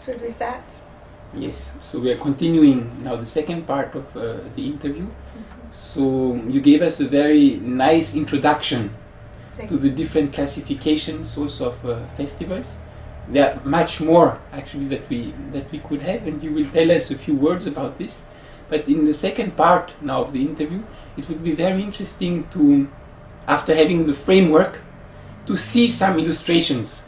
Should we start? Yes, so we are continuing now the second part of the interview. So you gave us a very nice introduction to the different classifications also of festivals. There are much more actually that we could have, and you will tell us a few words about this. But in the second part now of the interview, it would be very interesting to, after having the framework, to see some illustrations.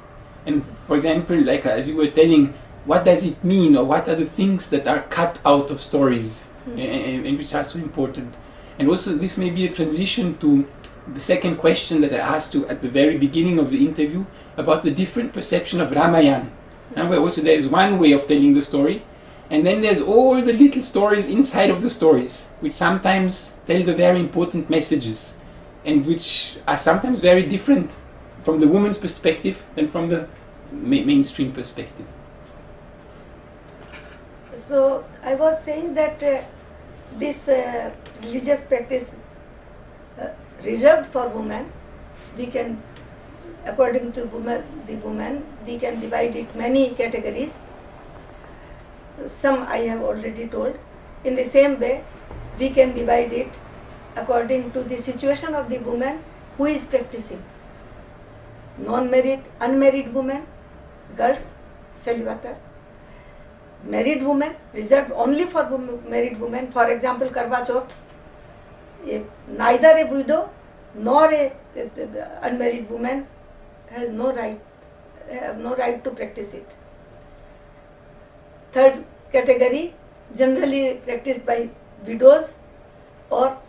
And for example, like as you were telling, what does it mean, or what are the things that are cut out of stories and which are so important. And also this may be a transition to the second question that I asked you at the very beginning of the interview about the different perception of Ramayana. And where also there is one way of telling the story, and then there's all the little stories inside of the stories, which sometimes tell the very important messages, and which are sometimes very different from the woman's perspective than from the mainstream perspective. So I was saying that this religious practice reserved for women, we can, according to the woman, we can divide it many categories. Some I have already told. In the same way, we can divide it according to the situation of the woman who is practicing. Non-married, unmarried women, girls, celibate. Married women, reserved only for married women. For example, Karwa Chauth. Neither a widow nor a unmarried woman have no right to practice it. Third category, generally practiced by widows, or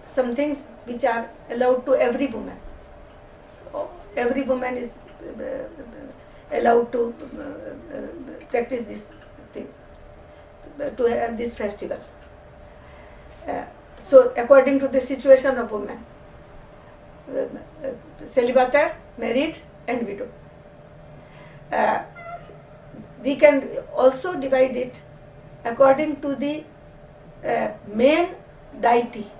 some things which are allowed to every woman. Every woman is allowed to practice this thing, to have this festival. So according to the situation of women, celibate, married and widow. We can also divide it according to the main deity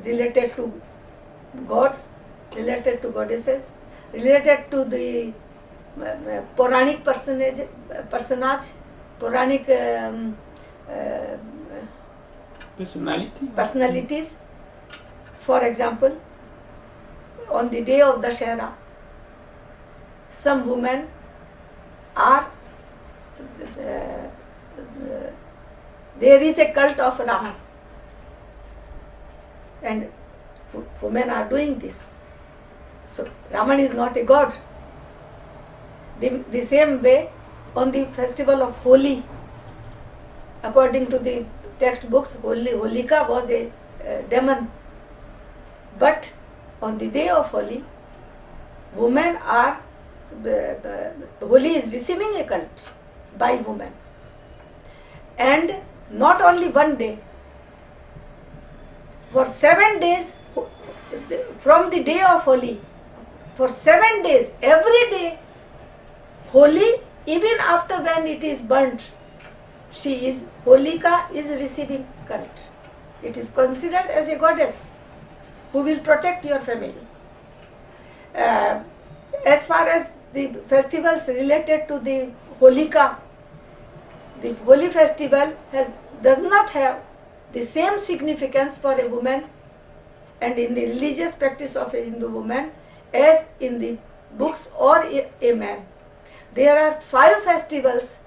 related to gods, related to goddesses, related to the Puranic personage, Puranic personalities. For example, on the day of Dashera, some women are, there is a cult of Raman, and women are doing this. So Raman is not a god. The same way, on the festival of Holi, according to the textbooks, Holika was a demon. But on the day of Holi, women are, Holi is receiving a cult by women. And not only one day, for 7 days, from the day of Holi, for 7 days, every day, Holi, even after when it is burnt, Holika is receiving cult. It is considered as a goddess who will protect your family. As far as the festivals related to the Holika, the Holi festival does not have the same significance for a woman and in the religious practice of a Hindu woman as in the books or a man. There are 5 festivals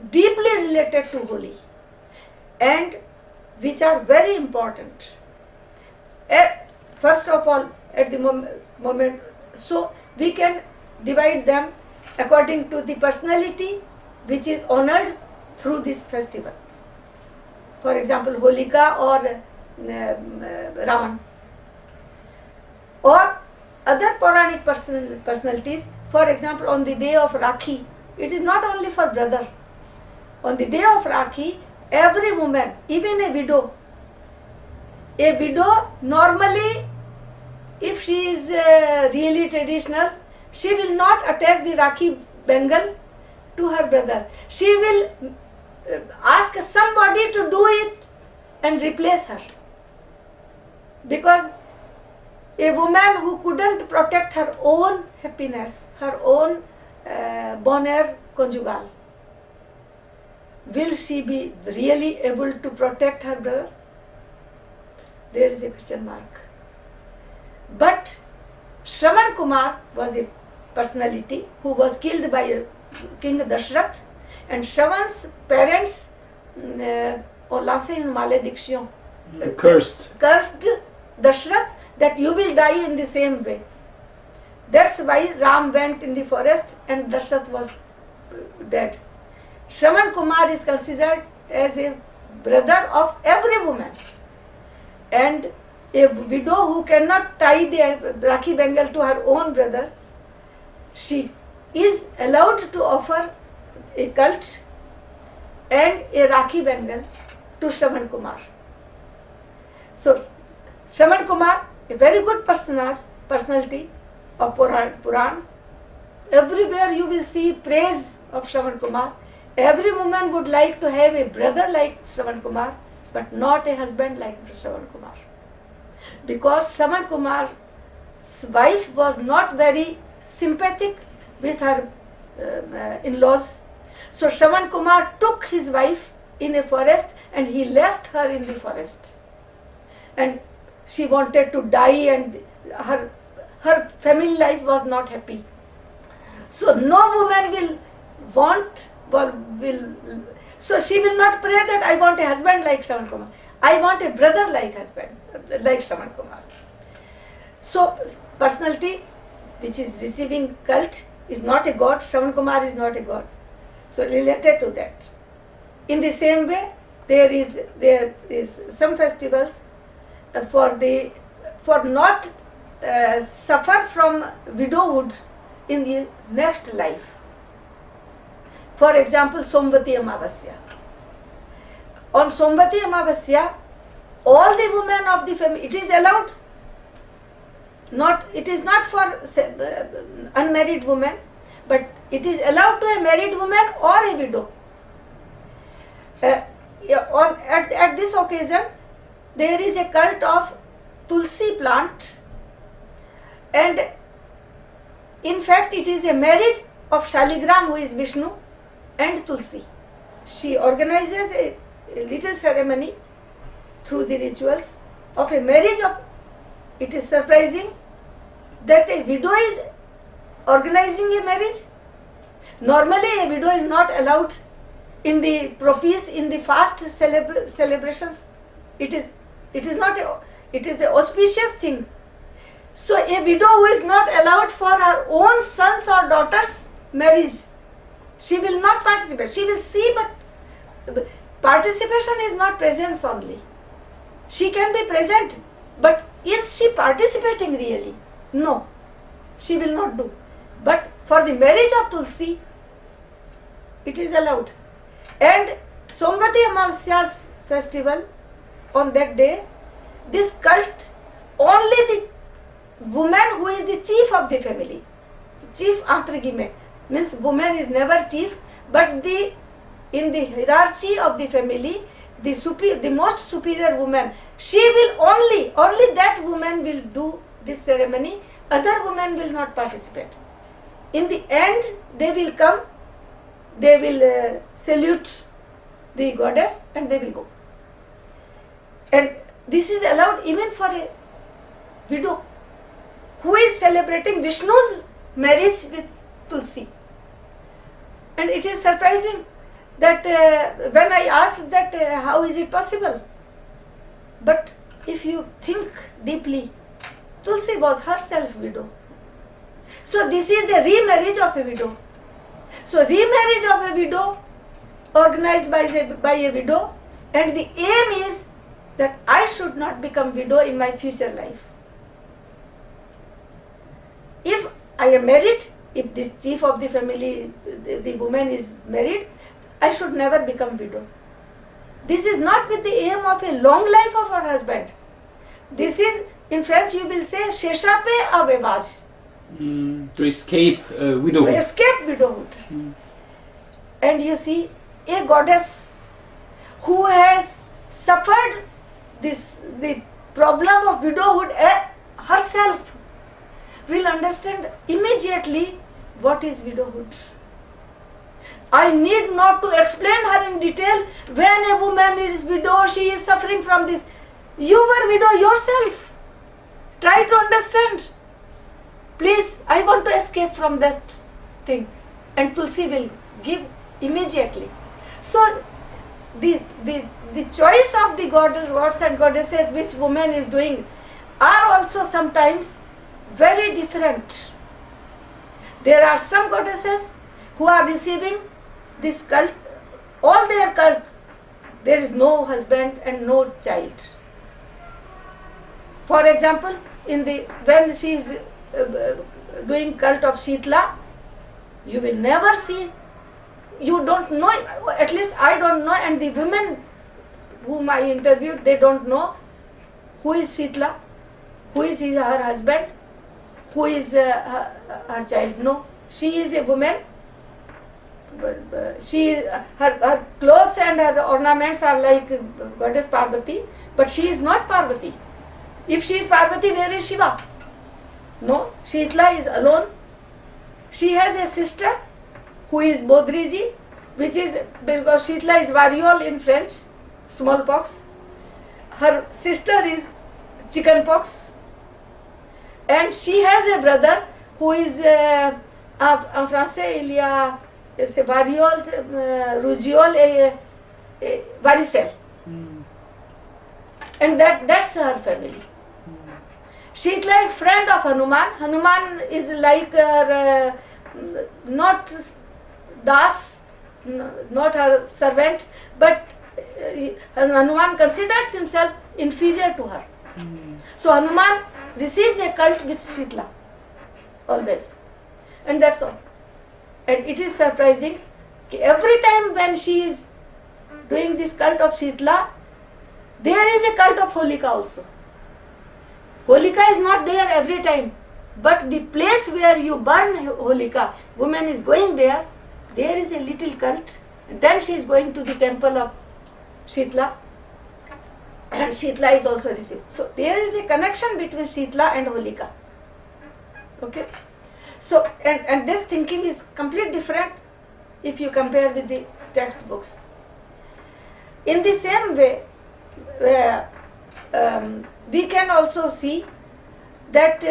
deeply related to Holi and which are very important. First of all, at the moment, so we can divide them according to the personality which is honored through this festival. For example, Holika or Raman, or other Puranic personalities. For example, on the day of Rakhi, it is not only for brother. On the day of Rakhi, every woman, even a widow normally, if she is really traditional, she will not attach the Rakhi bangle to her brother. She will ask somebody to do it and replace her. Because a woman who couldn't protect her own happiness, her own bonheur conjugal. Will she be really able to protect her brother? There is a question mark. But Shravan Kumar was a personality who was killed by King Dashrath, and Shravan's parents ont lancé une malédiction. Cursed. Cursed Dashrath that you will die in the same way. That's why Ram went in the forest and Dashrath was dead. Shravan Kumar is considered as a brother of every woman, and a widow who cannot tie the Rakhi bangle to her own brother, she is allowed to offer a cult and a Rakhi bangle to Shravan Kumar. So, Shravan Kumar, a very good personality of Purans. Everywhere you will see praise of Shravan Kumar. Every woman would like to have a brother like Shravan Kumar, but not a husband like Shravan Kumar. Because Shravan Kumar's wife was not very sympathetic with her in-laws. So Shravan Kumar took his wife in a forest and he left her in the forest. And she wanted to die, and her family life was not happy. So no woman will want, so she will not pray that I want a husband like Shravan Kumar. I want a brother like Shravan Kumar. So personality which is receiving cult is not a god. Shravan Kumar is not a god. So related to that. In the same way, there is some festivals for not suffer from widowhood in the next life. For example, Somvati Amavasya. On Somvati Amavasya, all the women of the family, it is allowed. It is not for unmarried women, but it is allowed to a married woman or a widow. At this occasion, there is a cult of Tulsi plant, and in fact it is a marriage of Shaligram, who is Vishnu, and Tulsi. She organizes a little ceremony through the rituals of a marriage of. It is surprising that a widow is organizing a marriage. Normally a widow is not allowed in the propis, in the fast celebrations. It is an auspicious thing. So a widow who is not allowed for her own sons or daughters' marriage, she will not participate. She will see, but participation is not presence only. She can be present, but is she participating really? No, she will not do. But for the marriage of Tulsi, it is allowed. And Somvati Amavasya's festival, on that day, this cult, only the woman who is the chief of the family, chief entre guillemets, means woman is never chief, but in the hierarchy of the family, the most superior woman, she will only that woman will do this ceremony. Other women will not participate. In the end, they will come, they will salute the goddess, and they will go. And this is allowed even for a widow who is celebrating Vishnu's marriage with Tulsi. And it is surprising that when I asked that how is it possible? But if you think deeply, Tulsi was herself widow. So this is a remarriage of a widow. So remarriage of a widow organized by a widow, and the aim is that I should not become widow in my future life. If I am married, if this chief of the family, the woman is married, I should never become widow. This is not with the aim of a long life of her husband. This is, in French you will say, s'échapper à veuvage. To escape widowhood. Escape widowhood. And you see, a goddess who has suffered the problem of widowhood herself will understand immediately what is widowhood. I need not to explain her in detail. When a woman is widow, she is suffering from this. You were widow yourself. Try to understand. Please, I want to escape from that thing. And Tulsi will give immediately. So, the choice of the gods and goddesses which woman is doing are also sometimes very different. There are some goddesses who are receiving this cult, all their cults, there is no husband and no child. For example, when she is doing cult of Shitla, you will never see, you don't know, at least I don't know, and the women whom I interviewed, they don't know who is Shitla, who is her husband, who is her child. No, she is a woman. Her clothes and her ornaments are like goddess Parvati, but she is not Parvati. If she is Parvati, where is Shiva? No, Shitla is alone. She has a sister who is Bodhriji, which is because Shitla is variole in French, smallpox. Her sister is chickenpox, and she has a brother who is en français il y a c'est variole, rougeole et varicelle. And that's her family. Shitla is friend of Hanuman. Hanuman is like her, not das, not her servant, but Hanuman considers himself inferior to her. So Hanuman receives a cult with Shitla, always. And that's all. And it is surprising, every time when she is doing this cult of Shitla, there is a cult of Holika also. Holika is not there every time, but the place where you burn Holika, woman is going there is a little cult, and then she is going to the temple of Shitla, and Shitla is also received. So there is a connection between Shitla and Holika. Okay? So, and this thinking is completely different if you compare with the textbooks. In the same way, we can also see that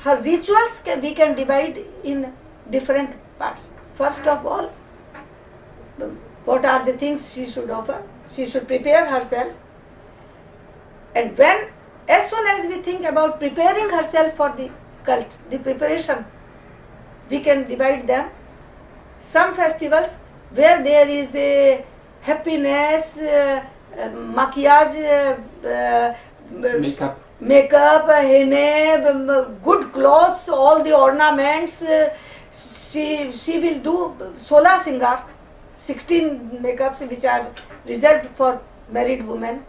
her rituals we can divide in different parts. First of all, what are the things she should offer? She should prepare herself. And as soon as we think about preparing herself for the cult, the preparation, we can divide them. Some festivals where there is a happiness, maquillage, makeup, henna, good clothes, all the ornaments. She will do 16 singar, 16 makeups which are reserved for married women.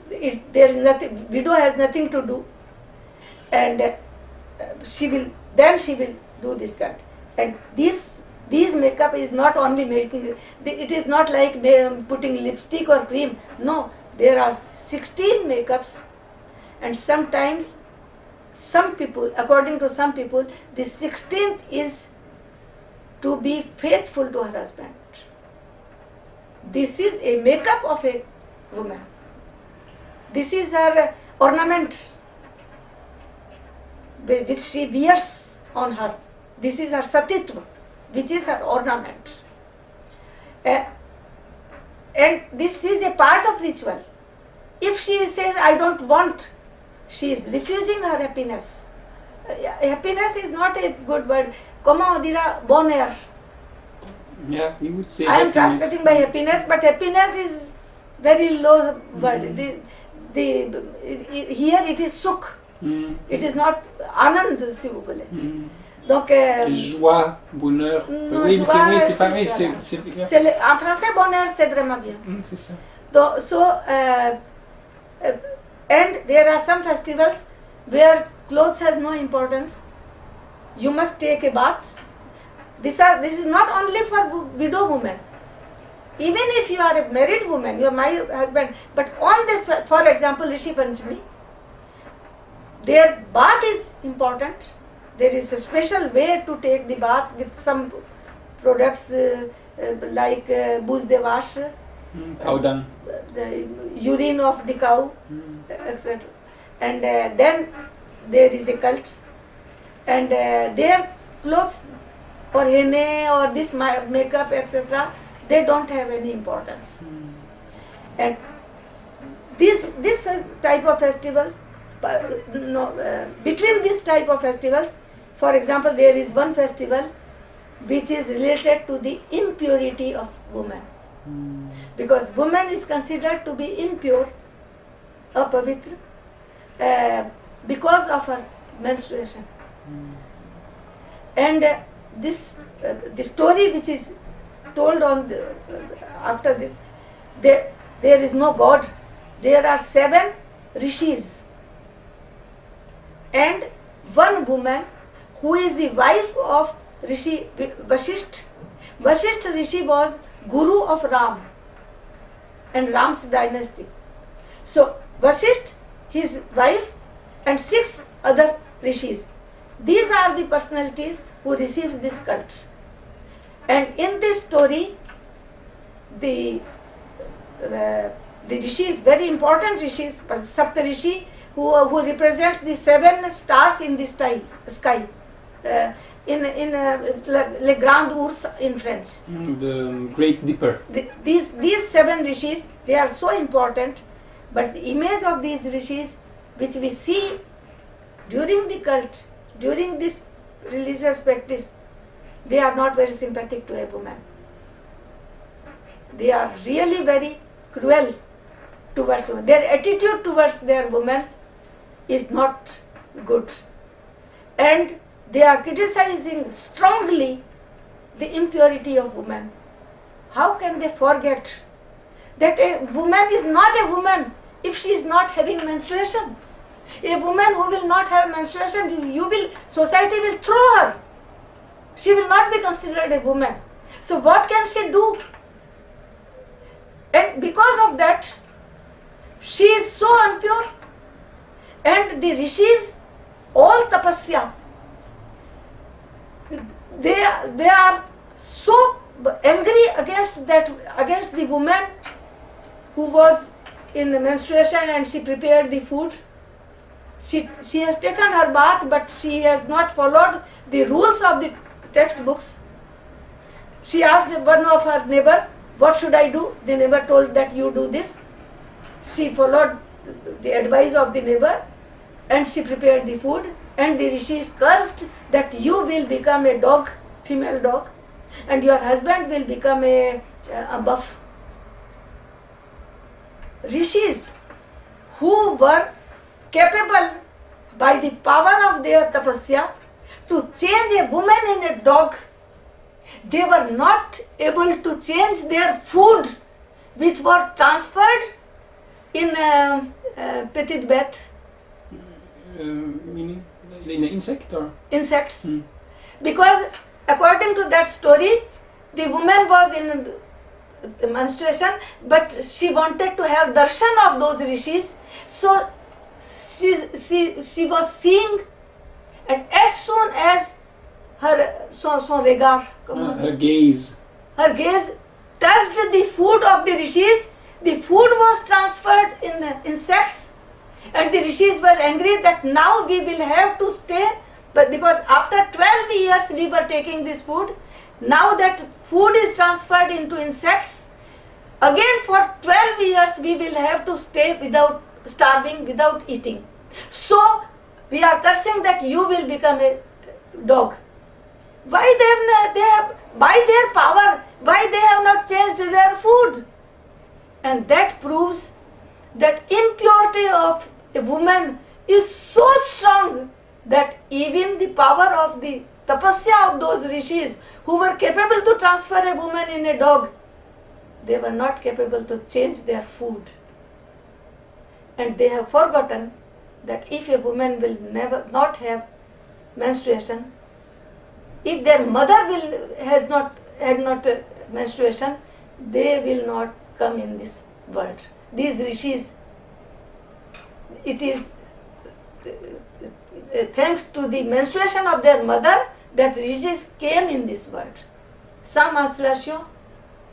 There is nothing, widow has nothing to do, and she will do this kind. And these makeup is not only making, it is not like putting lipstick or cream. No, there are 16 makeups, and sometimes some people, according to some people, the 16th is to be faithful to her husband. This is a makeup of a woman. This is her ornament which she wears on her. This is her satitva, which is her ornament. And this is a part of ritual. If she says, I don't want, she is refusing her happiness. Happiness is not a good word. Comment dira bonheur? Yeah, we would say I am translating by happiness, but happiness is very low word. Here it is sukh. It is not anand, si vous voulez. Donc, joie, bonheur. Non, Oui, mais joie, c'est pareil. En français, bonheur, c'est vraiment bien. C'est ça. So, and there are some festivals where clothes has no importance. You must take a bath. This is not only for widow women. Even if you are a married woman, you are my husband, but on this, for example, Rishi Panchami, their bath is important. there is a special way to take the bath with some products like booze de vache, Cow dung. the urine of the cow, etc. And then there is a cult, and their clothes or henna or this makeup, etc., they don't have any importance. And this type of festivals, between this type of festivals, for example, there is one festival which is related to the impurity of woman. Because woman is considered to be impure, apavitra, because of her menstruation. And the story which is told on after this, there is no God. There are 7 rishis and one woman who is the wife of Rishi Vasishtha. Vasishtha Rishi was guru of Ram and Ram's dynasty. So Vasishtha, his wife, and 6 other rishis. These are the personalities who receives this cult. And in this story, the rishis, very important rishis, Sapta Rishi, who represents the 7 stars in the sky. In Le Grand Ours in French. The Great Dipper. These 7 rishis, they are so important, but the image of these rishis, which we see during the cult, during this religious practice, they are not very sympathetic to a woman. They are really very cruel towards women. Their attitude towards their woman is not good. And they are criticizing strongly the impurity of woman. How can they forget that a woman is not a woman if she is not having menstruation? A woman who will not have menstruation, society will throw her. She will not be considered a woman. So what can she do? And because of that, she is so impure. And the rishis, all tapasya, they are so angry against the woman who was in menstruation and she prepared the food. She has taken her bath, but she has not followed the rules of the textbooks. She asked one of her neighbor, "What should I do?" The neighbor told that you do this. She followed the advice of the neighbor and she prepared the food, and the rishis cursed that you will become a dog, female dog, and your husband will become a buff. Rishis who were capable by the power of their tapasya to change a woman in a dog, they were not able to change their food, which were transferred in petit bath. Meaning in an insect or? Insects. Because according to that story, the woman was in menstruation, but she wanted to have darshan of those rishis. So she was seeing, and as soon as her her gaze touched the food of the rishis, the food was transferred in insects, and the rishis were angry that now we will have to stay, but because after 12 years we were taking this food, now that food is transferred into insects, again for 12 years we will have to stay without starving, without eating. So we are cursing that you will become a dog. Why they have by their power, why they have not changed their food? And that proves that impurity of a woman is so strong that even the power of the tapasya of those rishis who were capable to transfer a woman in a dog, they were not capable to change their food. And they have forgotten that if a woman will not have menstruation, if their mother had not menstruation, they will not come in this world. These rishis, it is thanks to the menstruation of their mother, that Rishis came in this world. Sans menstruation,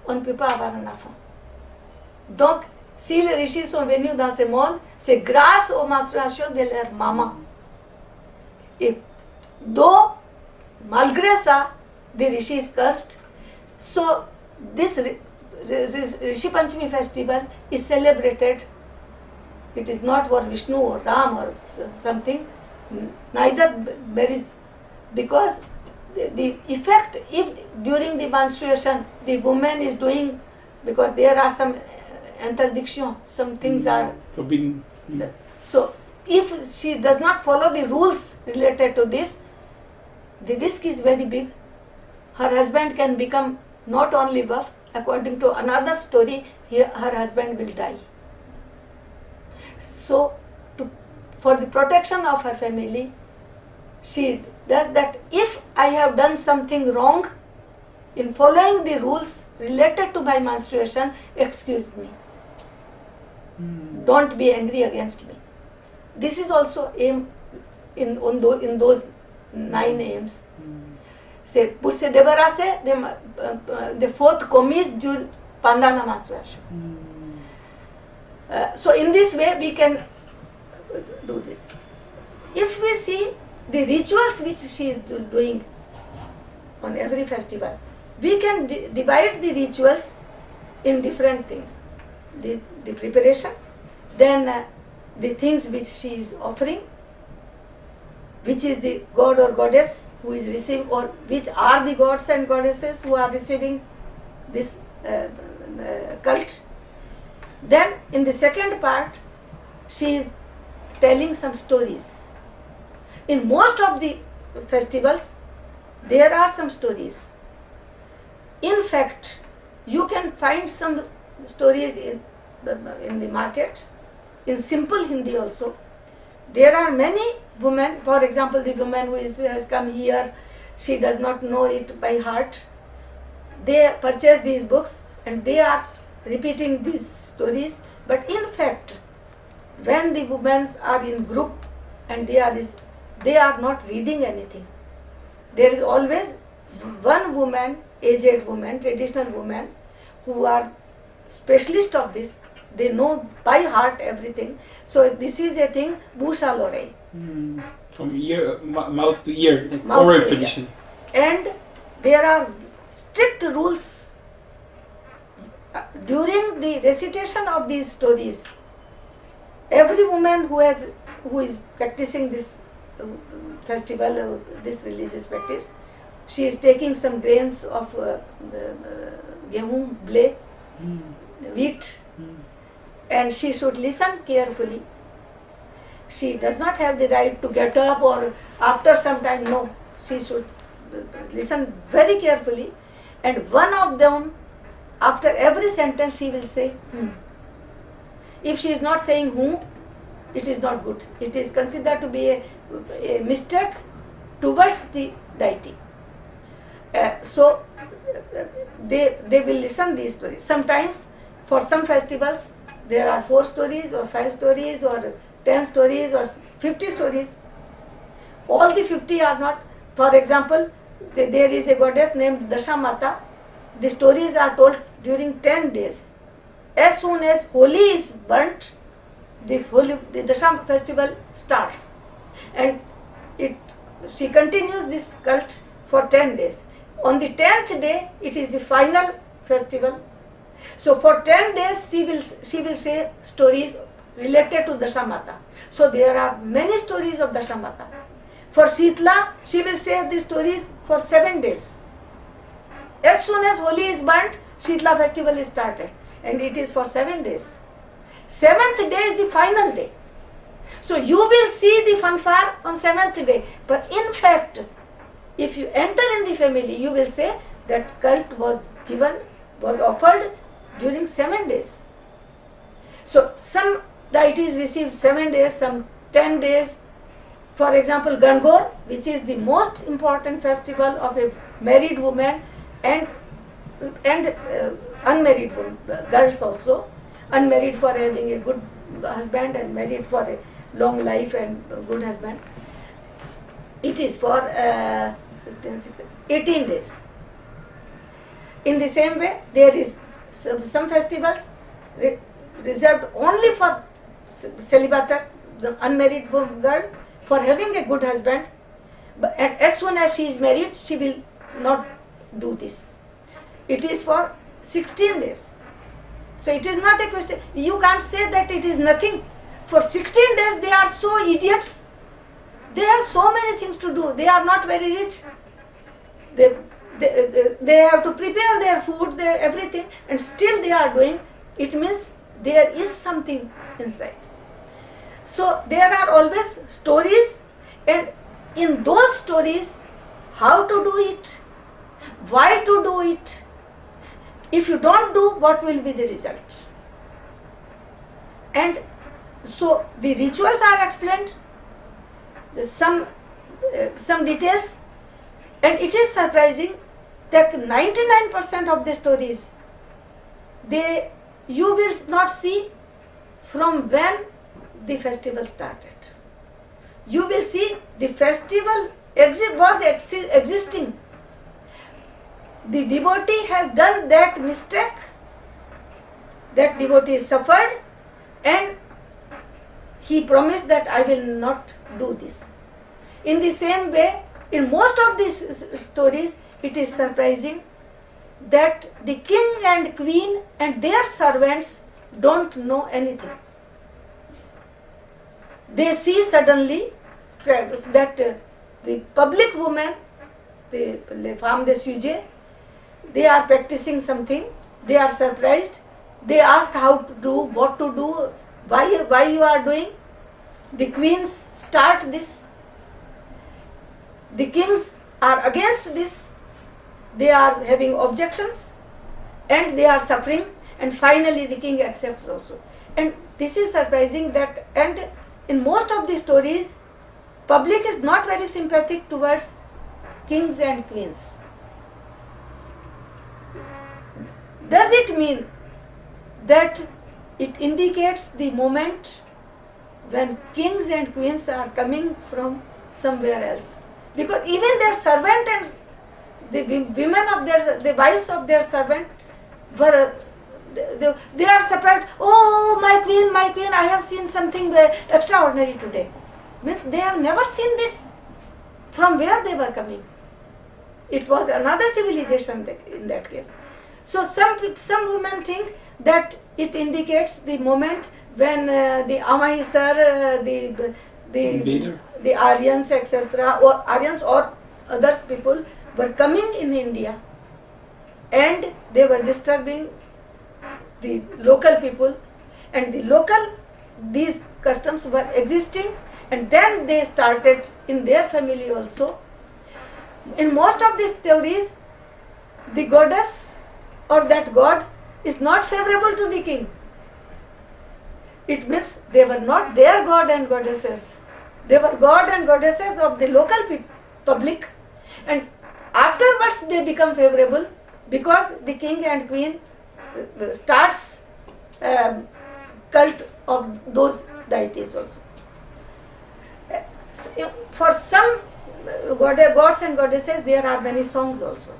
on ne peut pas avoir un enfant. Donc, si les Rishis sont venus dans ce monde, c'est grâce aux menstruations de leur maman. Et though, malgré ça, the Rishi is cursed. So, this Rishi Panchami festival is celebrated. It is not for Vishnu or Ram or something. Neither there is, because the effect, if during the menstruation the woman is doing, because there are some interdiction, some things are forbidden. So if she does not follow the rules related to this, the risk is very big. Her husband can become not only buff, according to another story, her husband will die. So, for the protection of her family, she does that. If I have done something wrong in following the rules related to my menstruation, excuse me. Don't be angry against me. This is also aim in those 9 aims. Say, pour se débarrasser the fourth commis du pendant la menstruation. So in this way we can do this. If we see the rituals which she is doing on every festival, we can divide the rituals in different things. The preparation, then the things which she is offering, which is the god or goddess who is receiving, or which are the gods and goddesses who are receiving this cult. Then in the second part, she is telling some stories. In most of the festivals, there are some stories. In fact, you can find some stories in the market, in simple Hindi also. There are many women, for example, the woman who has come here, she does not know it by heart. They purchase these books and they are repeating these stories. But in fact, when the women are in group and they are not reading anything, there is always one woman, aged woman, traditional woman, who are specialist of this. They know by heart everything. So this is a thing, bouche à l'oreille. From ear, mouth to ear, like Mouth oral to ear. tradition. And there are strict rules during the recitation of these stories. Every woman who is practicing this festival, this religious practice, she is taking some grains of gehu, blé, wheat, and she should listen carefully. She does not have the right to get up or after some time, no. She should listen very carefully, and one of them, after every sentence, she will say, If she is not saying who, it is not good. It is considered to be a mistake towards the deity. So they will listen these stories. Sometimes for some festivals there are 4 stories or 5 stories or 10 stories or 50 stories. All the 50 are not. For example, there is a goddess named Dashamata. The stories are told during 10 days. As soon as Holi is burnt, the Dasham festival starts, and she continues this cult for 10 days. On the 10th day, it is the final festival. So for 10 days, she will say stories related to Dashamata. So there are many stories of Dashamata. For Shitla, she will say the stories for 7 days. As soon as Holi is burnt, Shitla festival is started, and it is for 7 days. 7th day is the final day. So you will see the fanfare on 7th day. But in fact, if you enter in the family, you will say that cult was offered during 7 days. So some deities receive 7 days, some 10 days. For example, Gangor, which is the most important festival of a married woman and unmarried girls also. Unmarried for having a good husband and married for long life and good husband. It is for 18 days. In the same way, there is some festivals reserved only for celibatar, the unmarried girl, for having a good husband. And as soon as she is married, she will not do this. It is for 16 days. So it is not a question. You can't say that it is nothing. For 16 days they are so idiots. They have so many things to do. They are not very rich. They have to prepare their food, their everything, and still they are doing. It means there is something inside. So there are always stories, and in those stories, how to do it, why to do it. If you don't do, what will be the result? And so the rituals are explained, some details, and it is surprising that 99% of the stories, you will not see from when the festival started. You will see the festival was existing. The devotee has done that mistake, that devotee suffered, and he promised that I will not do this. In the same way, in most of these stories, it is surprising that the king and queen and their servants don't know anything. They see suddenly that the public women, the femme de sujet, they are practicing something, they are surprised, they ask how to do, what to do, why you are doing. The queens start this, the kings are against this, they are having objections and they are suffering, and finally the king accepts also. And this is surprising that, and in most of the stories, public is not very sympathetic towards kings and queens. Does it mean that it indicates the moment when kings and queens are coming from somewhere else? Because even their servant and the wives of their servant were, they are surprised. Oh, my queen, I have seen something extraordinary today. Means they have never seen this. From where they were coming? It was another civilization in that case. So some women think that it indicates the moment when the Amahisar, the Aryans, etc., or Aryans or other people were coming in India, and they were disturbing the local people, and these customs were existing, and then they started in their family also. In most of these stories, the goddess or that god is not favorable to the king. It means they were not their god and goddesses. They were god and goddesses of the local public, and afterwards they become favorable because the king and queen starts cult of those deities also. For some gods and goddesses, there are many songs also.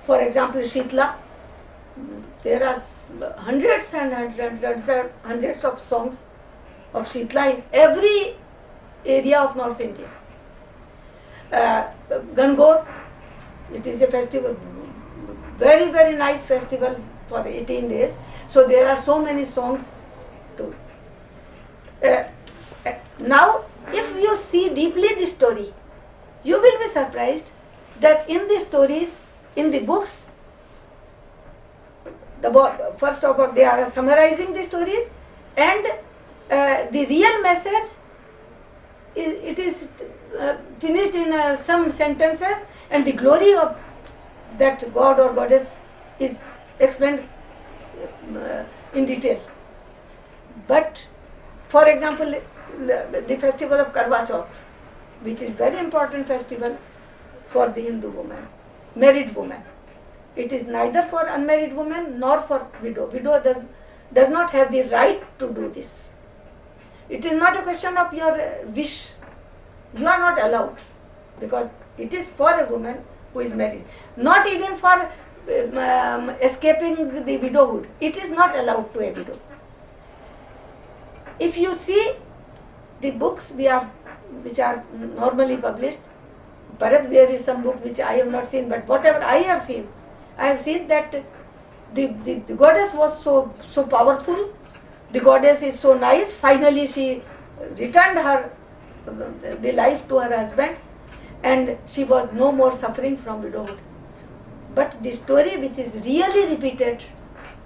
For example, Shitla, there are hundreds and hundreds of songs of Shitla in every area of North India. Gangor, it is a festival, very, very nice festival for 18 days. So there are so many songs too. Now, if you see deeply the story, you will be surprised that in the stories, in the books, first of all, they are summarizing the stories, and the real message, it is finished in some sentences, and the glory of that god or goddess is explained in detail. But, for example, the festival of Karwa Chauth, which is very important festival for the Hindu woman, married woman. It is neither for unmarried woman nor for widow. Widow does not have the right to do this. It is not a question of your wish. You are not allowed, because it is for a woman who is married. Not even for escaping the widowhood. It is not allowed to a widow. If you see the books which are normally published, perhaps there is some book which I have not seen, but whatever I have seen that the goddess was so powerful. The goddess is so nice. Finally, she returned the life to her husband, and she was no more suffering from widowhood. But the story which is really repeated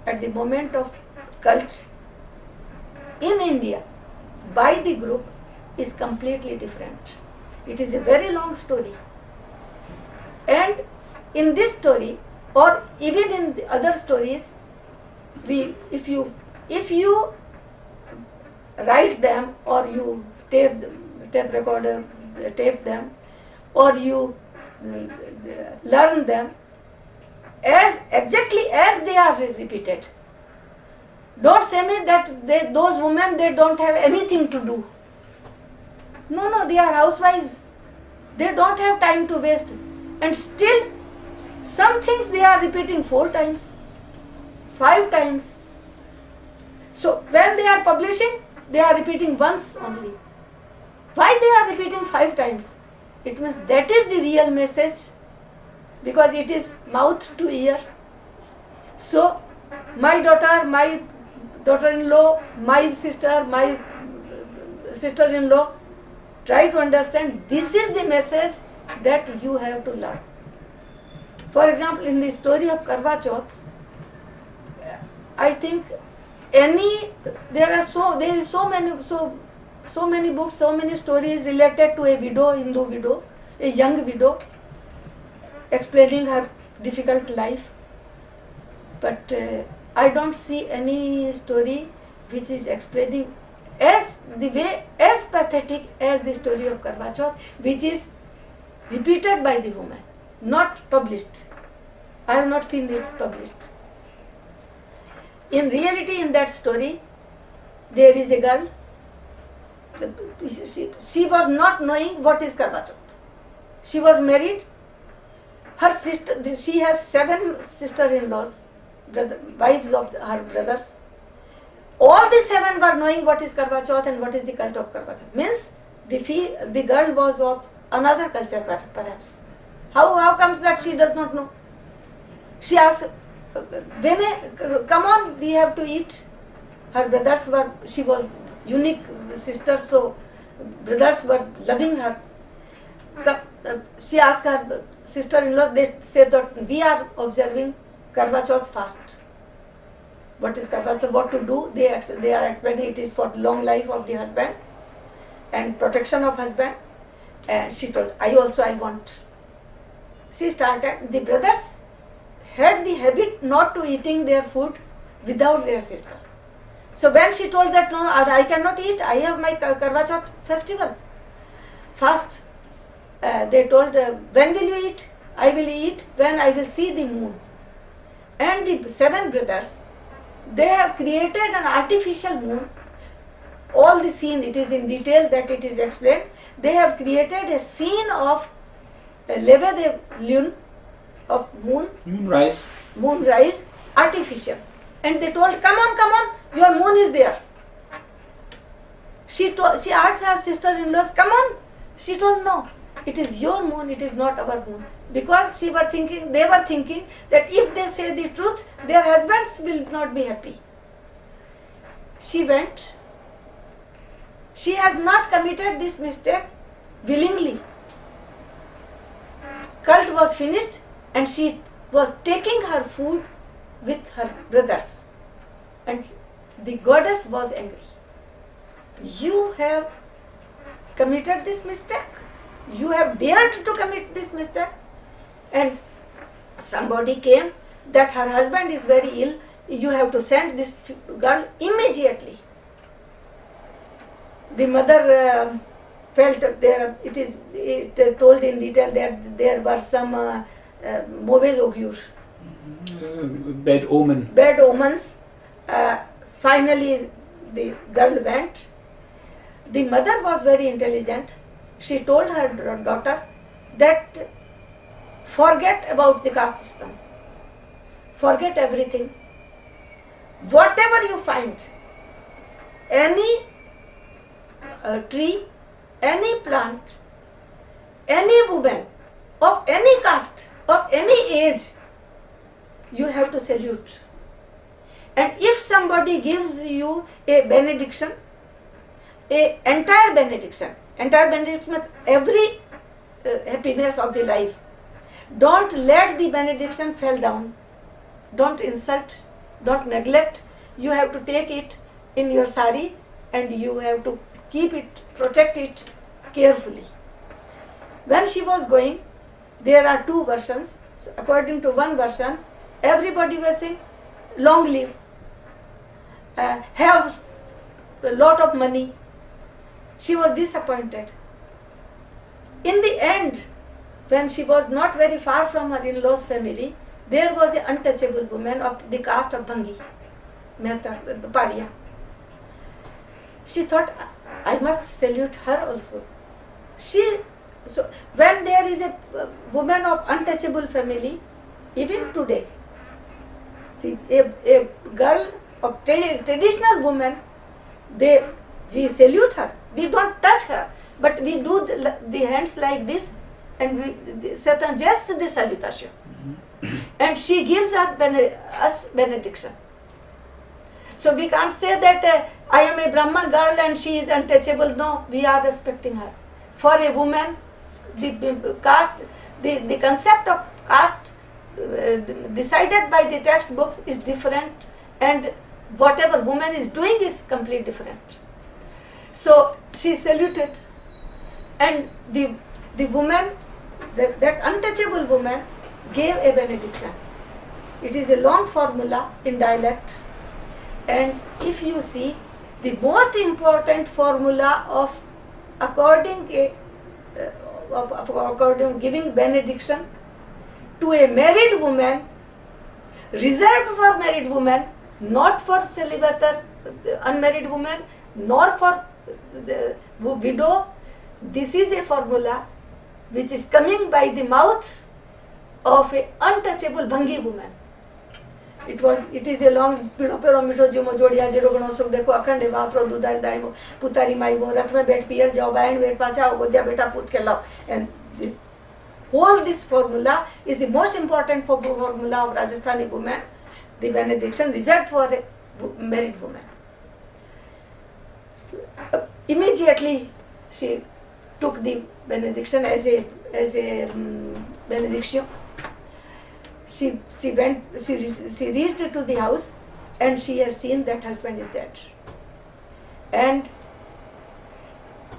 at the moment of cult in India by the group is completely different. It is a very long story. And in this story, or even in the other stories, if you write them, or you tape them, or you learn them exactly as they are repeated. Don't say me that those women, they don't have anything to do. No, they are housewives. They don't have time to waste. And still, some things they are repeating 4 times, 5 times. So when they are publishing, they are repeating once only. Why they are repeating 5 times? It means that is the real message, because it is mouth to ear. So my daughter-in-law, my sister-in-law, try to understand this is the message that you have to learn. For example, in the story of Karwa Chauth, I think there is so many books, so many stories related to a widow, Hindu widow, a young widow, explaining her difficult life. But I don't see any story which is explaining as pathetic as the story of Karwa Chauth, which is repeated by the woman, not published. I have not seen it published. In reality, in that story, there is a girl. She was not knowing what is Karwa Chauth. She was married. Her sister, she has 7 sister-in-laws, wives of her brothers. All the 7 were knowing what is Karwa Chauth and what is the cult of Karwa Chauth. Means the girl was of another culture, perhaps. How comes that she does not know? She asked, come on, we have to eat. Her brothers she was unique sister, so brothers were loving her. She asked her sister-in-law, they said that we are observing Karwa Chauth fast. What is Karwa Chauth? What to do? They are explaining it is for long life of the husband and protection of husband. And she told, I want. She started, the brothers had the habit not to eating their food without their sister. So when she told that, no, I cannot eat, I have my Karwa Chauth festival, fast. They told, when will you eat? I will eat when I will see the moon. And the 7 brothers, they have created an artificial moon. All the scene, it is in detail that it is explained. They have created a scene of lever de lune, of moonrise, artificial. And they told, come on, your moon is there. She asked her sister-in-laws, come on. She told, no, it is your moon, it is not our moon. Because they were thinking that if they say the truth, their husbands will not be happy. She went. She has not committed this mistake willingly. Cult was finished and she was taking her food with her brothers. And the goddess was angry. You have committed this mistake. You have dared to commit this mistake. And somebody came that her husband is very ill. You have to send this girl immediately. The mother felt there. It told in detail that there were some mauvais augures, bad omens. Finally, the girl went, The mother was very intelligent. She told her daughter that forget about the caste system. Forget everything. Whatever you find, any tree, any plant, any woman of any caste, of any age, you have to salute. And if somebody gives you a benediction, entire benediction means every happiness of the life, don't let the benediction fall down. Don't insult, don't neglect. You have to take it in your sari and you have to keep it, protect it carefully. When she was going, there are two versions. So according to one version, everybody was saying, long live, have a lot of money. She was disappointed. In the end, when she was not very far from her in-laws' family, there was an untouchable woman of the caste of Bhangi, Mehta, Paria. She thought, I must salute her also. So when there is a woman of untouchable family, even today, a girl of traditional woman, we salute her. We don't touch her, but we do the hands like this, and we suggest the salutation. And she gives us benediction. So we can't say that I am a Brahman girl and she is untouchable. No, we are respecting her. For a woman, the caste, the concept of caste decided by the textbooks is different, and whatever woman is doing is completely different. So she saluted, and the woman, that untouchable woman, gave a benediction. It is a long formula in dialect, and if you see, the most important formula of according giving benediction to a married woman, reserved for married woman, not for celibate unmarried woman, nor for the widow. This is a formula which is coming by the mouth of an untouchable Bhangi woman. It is a long pilo pero mito jimo jodia jero gano suk dekho akhande vatro dudar daivo putari maivo rath mein bet pier jao vain bet pacha bodya beta put ke lao. And this formula is the most important formula of Rajasthani woman, the benediction reserved for a married woman. Immediately she took the benediction as a benediction. She reached to the house, and she has seen that husband is dead. And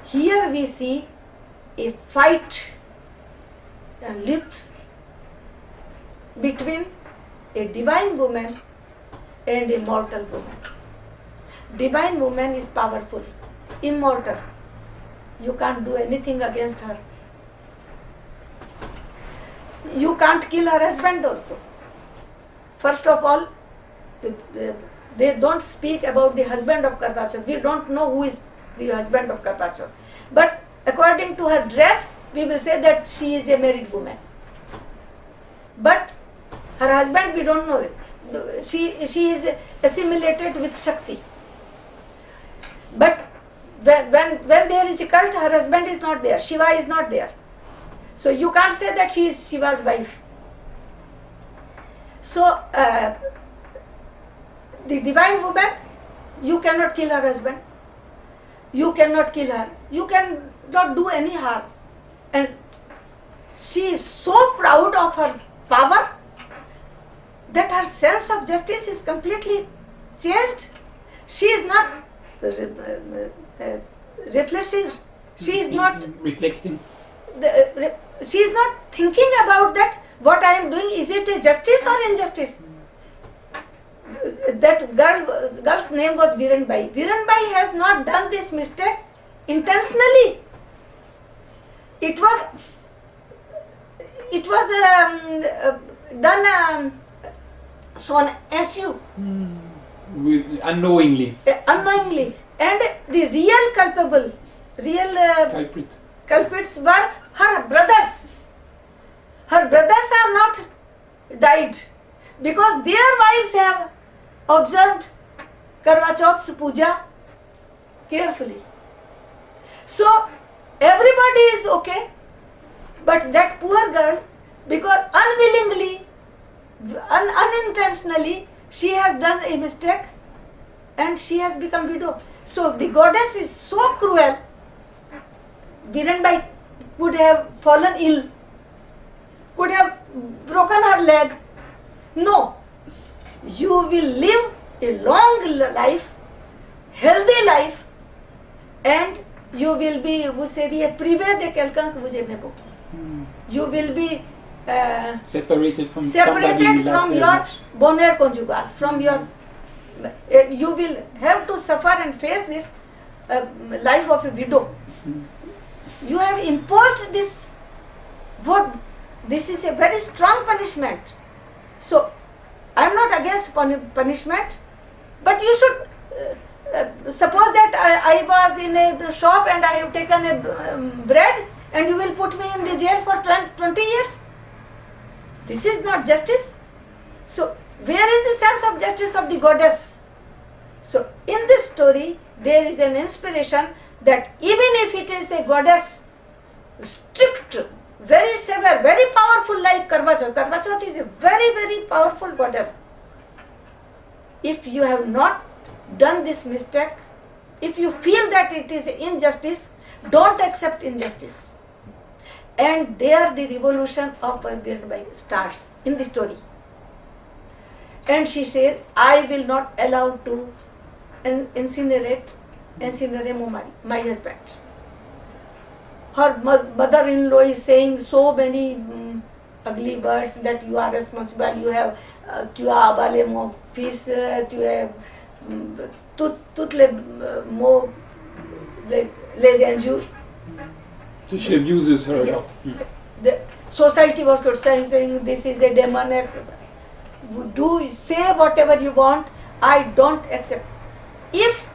here we see a fight, a lift between a divine woman and a mortal woman. Divine woman is powerful, immortal. You can't do anything against her. You can't kill her husband also. First of all, they don't speak about the husband of Karpachar. We don't know who is the husband of Karpachar. But according to her dress, we will say that she is a married woman. But her husband, we don't know. She is assimilated with Shakti. But when there is a cult, her husband is not there. Shiva is not there. So you can't say that she is Shiva's wife. So the divine woman, you cannot kill her husband. You cannot kill her. You cannot do any harm. And she is so proud of her power that her sense of justice is completely changed. She is not reflexive. She is not reflecting. She is not thinking about that. What I am doing, is it a justice or injustice? That girl's name was Viranbai. Viranbai has not done this mistake intentionally. It was done son issue. Unknowingly. Unknowingly. And the real Culprit. culprits were her brothers. Her brothers are not died because their wives have observed Karwa Chauth's puja carefully. So everybody is okay, but that poor girl, because unwillingly, unintentionally, she has done a mistake and she has become widow. So the goddess is so cruel. Viranbai could have fallen ill, could have broken her leg. No, you will live a long life, healthy life, and you will be, vous seriez privé de quelqu'un que vous aimez beaucoup. You will be Separated from somebody you love from very your much. bonheur conjugal, from your, you will have to suffer and face this life of a widow. You have imposed this word. This is a very strong punishment. So I am not against punishment, but you should suppose that I was in a shop and I have taken a bread and you will put me in the jail for 20 years. This is not justice. So where is the sense of justice of the goddess? So in this story there is an inspiration that even if it is a goddess, strict, very severe, very powerful like Karwa Chauth. Karwa Chauth is a very, very powerful goddess. If you have not done this mistake, if you feel that it is injustice, don't accept injustice. And there the revolution of Viranbai starts in the story. And she said, I will not allow to incinerate my husband. Her mother-in-law is saying so many ugly words that you are responsible, you have tu as avalé mon fils, tu es toutes les mots, les injures. So she abuses her a Yeah. lot. The society was criticizing this is a demon, etc. Do say whatever you want, I don't accept. If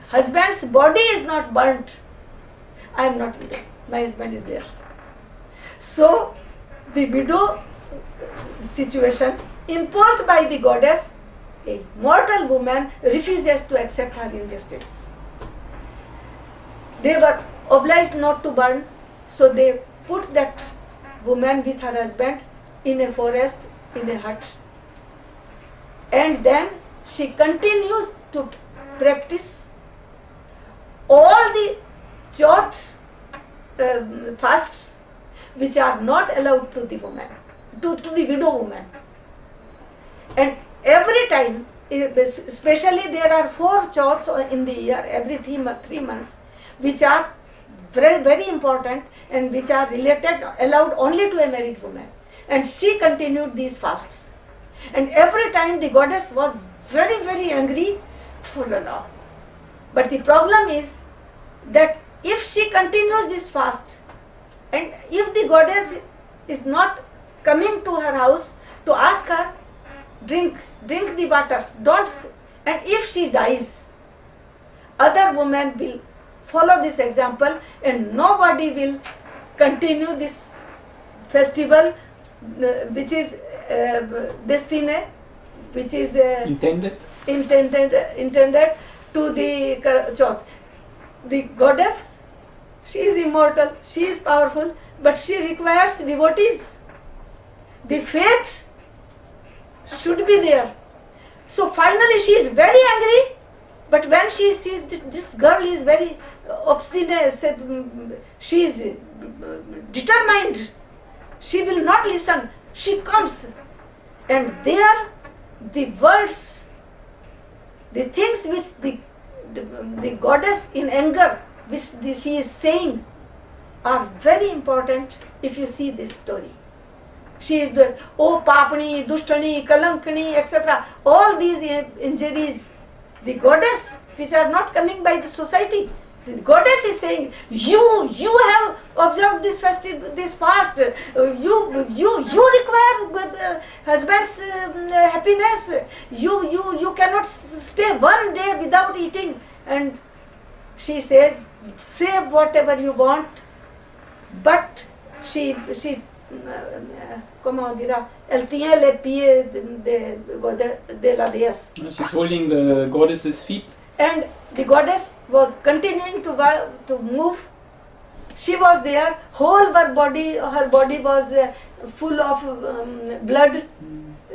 husband's body is not burnt, I am not widow. My husband is there. So the widow situation imposed by the goddess, a mortal woman refuses to accept her injustice. They were obliged not to burn, so they put that woman with her husband in a forest, in a hut. And then she continues to practice all the Chauth fasts which are not allowed to the woman, to the widow woman. And every time, especially there are 4 Chauths in the year, every 3 months, which are very, very important and which are allowed only to a married woman. And she continued these fasts. And every time the goddess was very, very angry for the law. But the problem is that if she continues this fast, and if the goddess is not coming to her house to ask her, drink the water, and if she dies, other women will follow this example and nobody will continue this festival which is destiny, which is intended to the Chauth. The goddess, she is immortal, she is powerful, but she requires devotees. The faith should be there. So finally she is very angry, but when she sees this girl is very obstinate, she is determined, she will not listen, she comes, and there the words, the things which the goddess in anger, which she is saying, are very important if you see this story. She is doing, oh papani, dushtani, kalankani, etc. All these injuries, the goddess, which are not coming by the society, the goddess is saying, you have observed this fast, you require husband's happiness, you cannot stay one day without eating, and she says, say whatever you want, but she come dirà, elle tient les pieds de la déesse. She's holding the goddess's feet. And the goddess was continuing to move. She was there, whole her body was full of blood.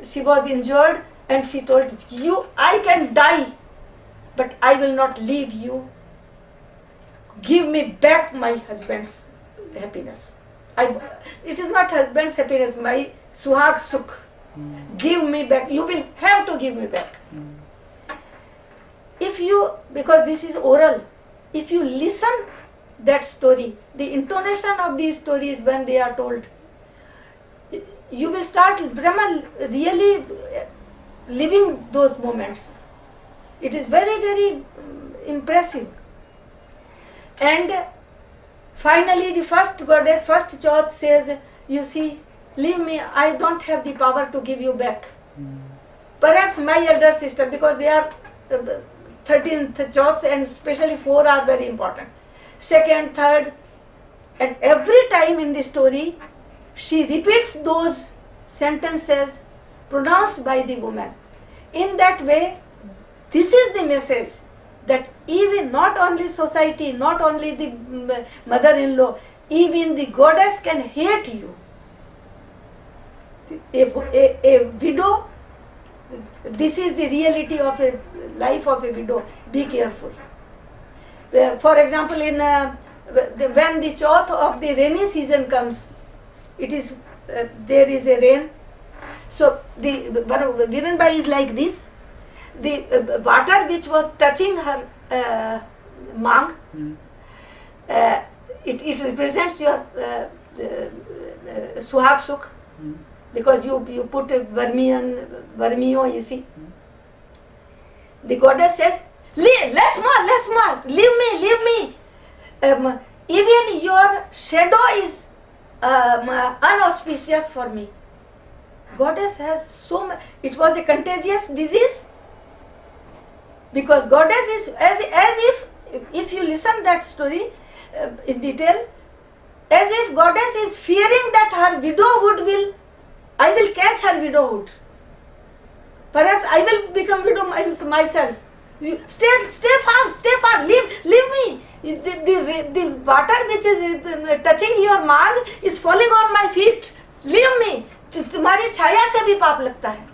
She was injured, and she told, you, I can die, but I will not leave you. Give me back my husband's happiness. It is not husband's happiness, my suhag sukh. Give me back. You will have to give me back. If you, because this is oral, if you listen that story, the intonation of these stories when they are told, you will start Brahma really living those moments. It is very, very impressive. And finally the first goddess, first Chauth says, you see, leave me, I don't have the power to give you back. Perhaps my elder sister, because they are 13th Chauths and especially 4 are very important. Second, third, and every time in the story, she repeats those sentences pronounced by the woman. In that way, this is the message that even not only society, not only the mother-in-law, even the goddess can hate you. A widow, this is the reality of a life of a widow. Be careful. For example, when the Chauth of the rainy season comes, it is there is a rain. So the Viranbai is like this. The water which was touching her mang, it represents your suhag sukh, because you put a vermio, you see. The goddess says, less more, leave me. Even your shadow is unauspicious for me. Goddess has so much. It was a contagious disease, because goddess is as if you listen that story in detail, as if goddess is fearing that her widowhood I will catch her widowhood. Perhaps I will become widow myself. You stay far, leave me. The water which is touching your mang is falling on my feet. Leave me. तुम्हारी छाया से भी पाप लगता है.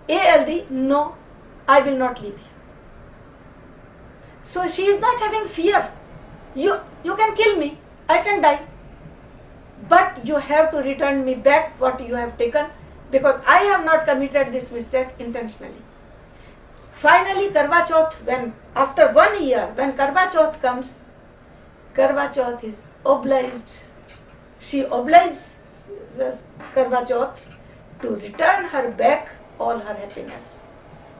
ALD, no, I will not leave you. So she is not having fear. You can kill me, I can die, but you have to return me back what you have taken, because I have not committed this mistake intentionally. Finally, Karwa Chauth, when after 1 year, when Karwa Chauth comes, Karwa Chauth is obliged. She obliges Karwa Chauth to return her back all her happiness,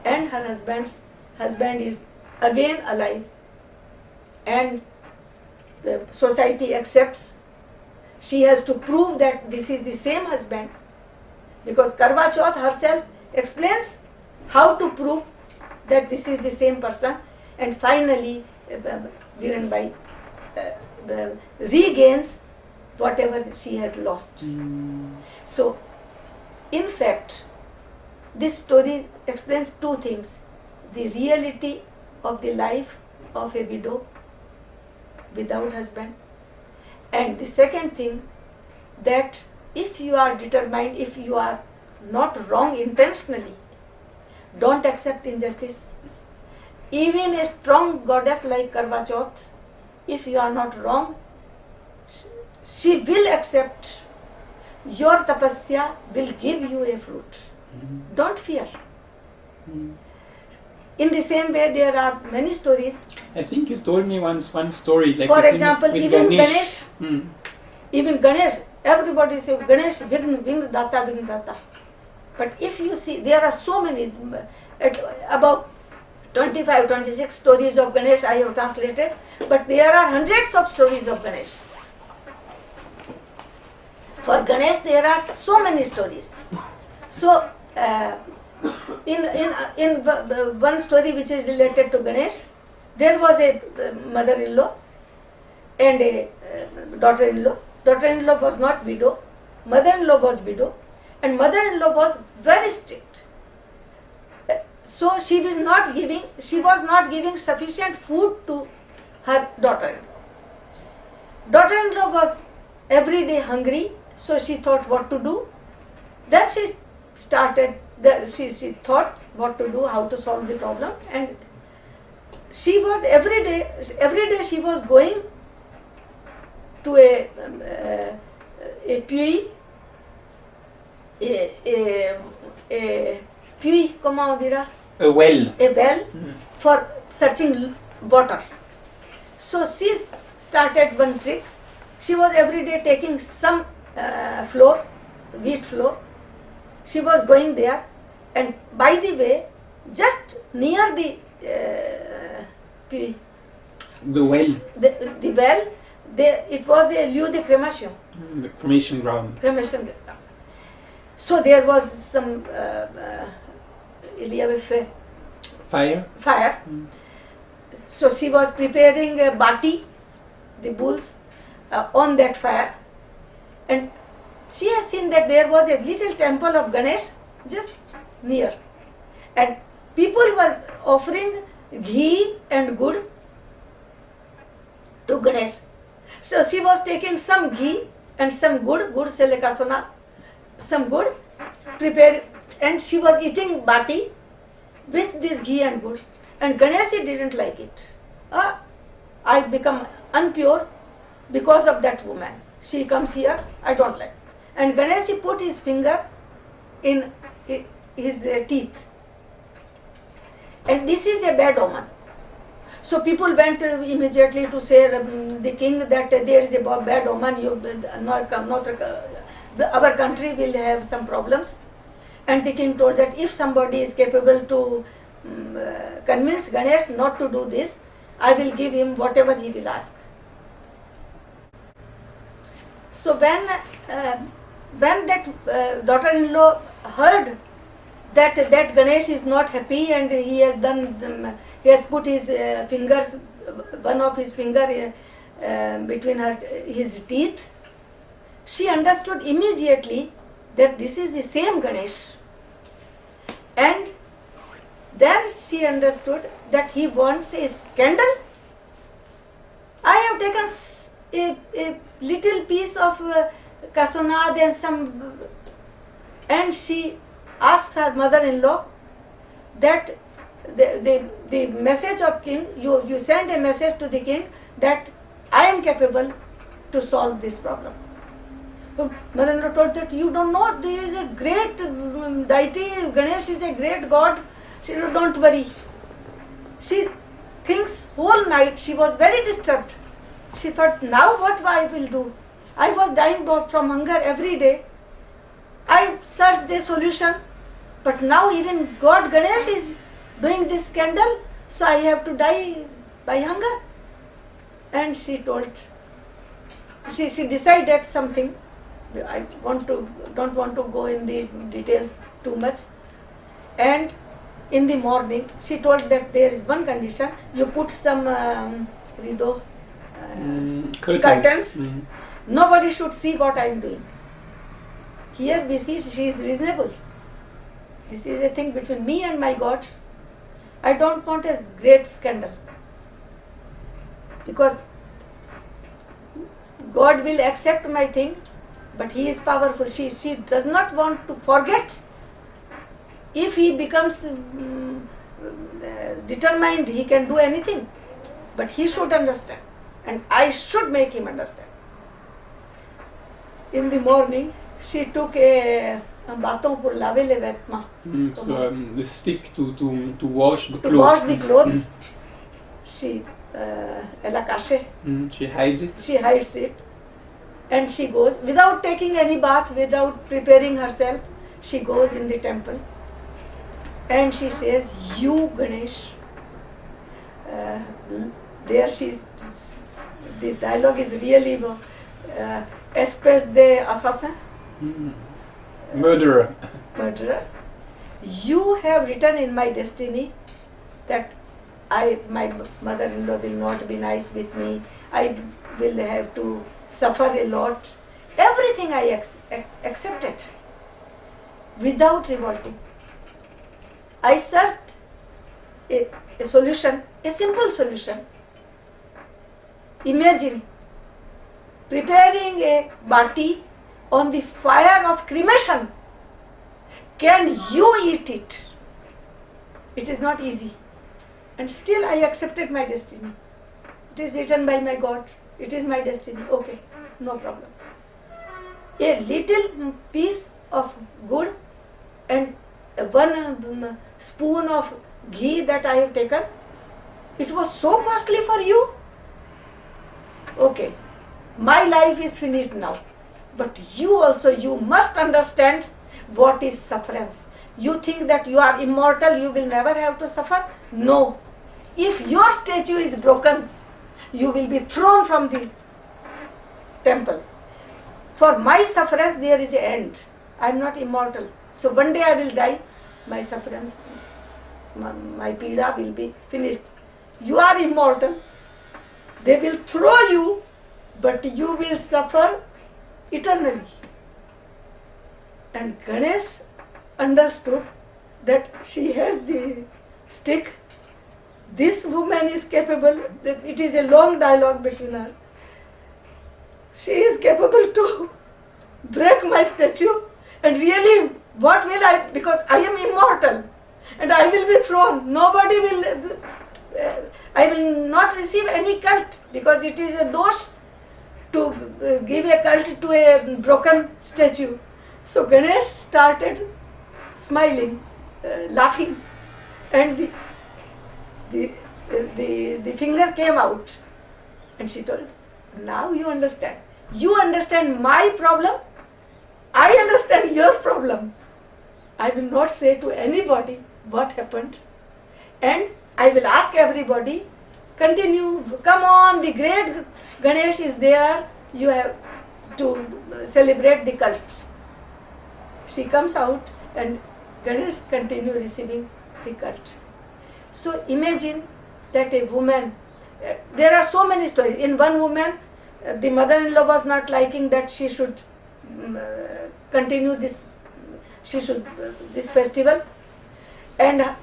and her husband is again alive, and the society accepts. She has to prove that this is the same husband, because Karwa Chauth herself explains how to prove that this is the same person, and finally Viranbai regains whatever she has lost. So, in fact, this story explains 2 things: the reality of the life of a widow without husband, and the second thing, that if you are determined, if you are not wrong intentionally, don't accept injustice. Even a strong goddess like Karwa Chauth, if you are not wrong, she will accept. Your tapasya will give you a fruit. Don't fear. In the same way, there are many stories. I think you told me once one story. Like for this example, with even Ganesh, Even Ganesh, everybody says Ganesh, Vigna Data. But if you see, there are so many, about 25, 26 stories of Ganesh I have translated, but there are hundreds of stories of Ganesh. For Ganesh, there are so many stories. So, one story which is related to Ganesh, there was a mother-in-law and a daughter-in-law. Daughter-in-law was not widow, mother-in-law was widow, and mother-in-law was very strict. So she was not giving sufficient food to her daughter-in-law. Daughter-in-law was every day hungry, so she thought what to do. Then she thought what to do, how to solve the problem, and she was every day she was going to a puits, comment on dira? A well. A well for searching water. So she started one trick. She was every day taking some wheat flour. She was going there, and by the way, just near the puits, The well. the well, it was a lieu de crémation. The cremation ground. Cremation ground. So there was some Fire. fire. So she was preparing bati, the bulls, on that fire, and she has seen that there was a little temple of Ganesh just near, and people were offering ghee and gur to Ganesh. So she was taking some ghee and some gur se leka sona, some gur, prepare, and she was eating bati with this ghee and gur, and Ganesh didn't like it. I become impure because of that woman. She comes here, I don't like. And Ganesh put his finger in his teeth. And this is a bad omen. So people went immediately to say the king that there is a bad omen, our country will have some problems. And the king told that if somebody is capable to convince Ganesh not to do this, I will give him whatever he will ask. So when that daughter-in-law heard that Ganesh is not happy and he has put his fingers, one of his finger between his teeth, she understood immediately that this is the same Ganesh. And then she understood that he wants a scandal. I have taken a little piece of kasonad and some, and she asks her mother-in-law that the message of king, you send a message to the king that I am capable to solve this problem. So mother-in-law told that you don't know, there is a great deity, Ganesh is a great god. She said, don't worry. She thinks whole night, she was very disturbed. She thought, now what I will do? I was dying from hunger every day. I searched a solution, but now even God Ganesh is doing this scandal, so I have to die by hunger. And she decided something. I don't want to go in the details too much. And in the morning, she told that there is one condition: you put some rideau, curtains. Nobody should see what I am doing. Here we see she is reasonable. This is a thing between me and my God. I don't want a great scandal, because God will accept my thing, but He is powerful. She does not want to forget. If he becomes determined, he can do anything, but he should understand, and I should make him understand. In the morning, she took a bâton pour laver les vêtements. So the stick to wash the clothes. To wash the clothes. She elle a caché. She hides it. She hides it, and she goes without taking any bath, without preparing herself. She goes in the temple. And she says, you Ganesh, there the dialogue is really espèce de assassin. Murderer. Murderer. You have written in my destiny that my mother-in-law will not be nice with me. I will have to suffer a lot. Everything I accepted without revolting. I searched a solution, a simple solution. Imagine preparing a bati on the fire of cremation. Can you eat it? It is not easy. And still I accepted my destiny. It is written by my God. It is my destiny. Okay, no problem. A little piece of good and one spoon of ghee that I have taken, it was so costly for you. Okay, my life is finished now. But you must understand what is sufferance. You think that you are immortal, you will never have to suffer? No. If your statue is broken, you will be thrown from the temple. For my sufferance, there is an end. I am not immortal. So one day I will die, my sufferance, my pida will be finished. You are immortal. They will throw you, but you will suffer eternally. And Ganesh understood that she has the stick. This woman is capable, it is a long dialogue between her. She is capable to break my statue, and really, what will I, because I am immortal and I will be thrown. Nobody will, I will not receive any cult because it is a dosh to give a cult to a broken statue. So Ganesh started smiling, laughing, and the finger came out, and she told, now you understand. You understand my problem, I understand your problem. I will not say to anybody what happened, and I will ask everybody, continue, come on, the great Ganesh is there, you have to celebrate the cult. She comes out and Ganesh continue receiving the cult. So imagine that a woman, there are so many stories. In one woman, the mother-in-law was not liking that she should continue this festival, and her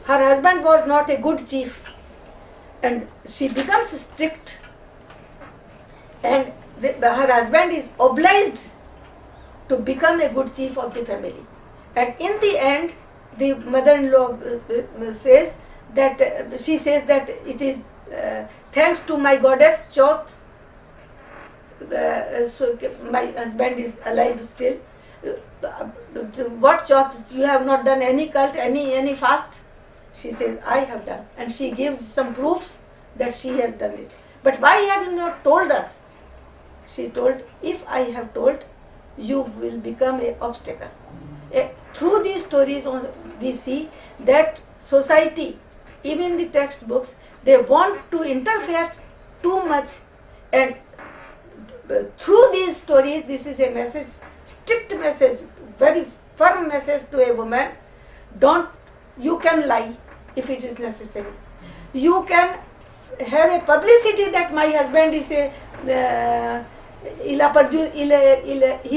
husband was not a good chief, and she becomes strict, and her husband is obliged to become a good chief of the family. And in the end, the mother-in-law says that she says that it is thanks to my goddess Choth, so my husband is alive still. What Choth? You have not done any cult, any fast? She says, I have done. And she gives some proofs that she has done it. But why have you not told us? She told, if I have told, you will become an obstacle. Through these stories, we see that society, even the textbooks, they want to interfere too much. And through these stories, this is a message, strict message, very firm message to a woman. You can lie if it is necessary. You can have a publicity that my husband is he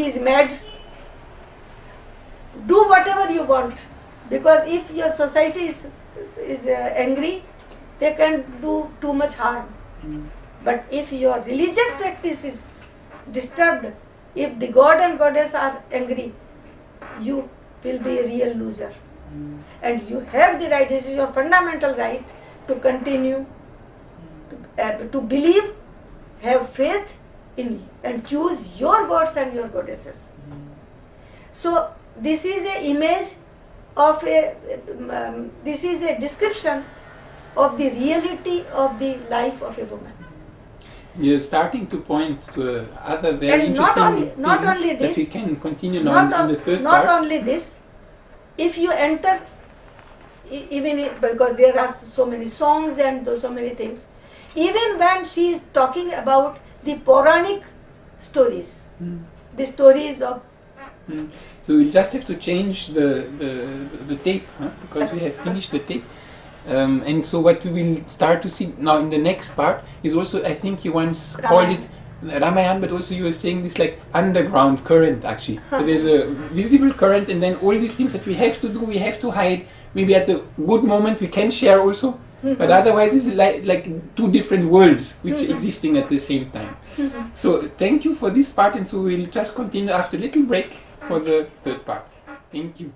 is mad. Do whatever you want, because if your society is angry, they can do too much harm. But if your religious practice is disturbed, if the god and goddess are angry, you will be a real loser. And you have the right, this is your fundamental right, to continue to believe, have faith in, and choose your gods and your goddesses. So this is an image of this is a description of the reality of the life of a woman. You're starting to point to other very And interesting not only this, that we can continue on in the third part. Not only this, if you enter, because there are so many songs and so many things, even when she is talking about the Puranic stories, the stories of... So So we'll just have to change the tape, huh? Because we have finished the tape. And so what we will start to see now in the next part is also, I think you once called it Ramayana, but also you were saying this like underground current actually. So there's a visible current, and then all these things that we have to do, we have to hide. Maybe at the good moment we can share also, but otherwise it's like two different worlds which existing at the same time. So thank you for this part, and so we'll just continue after a little break for the third part. Thank you.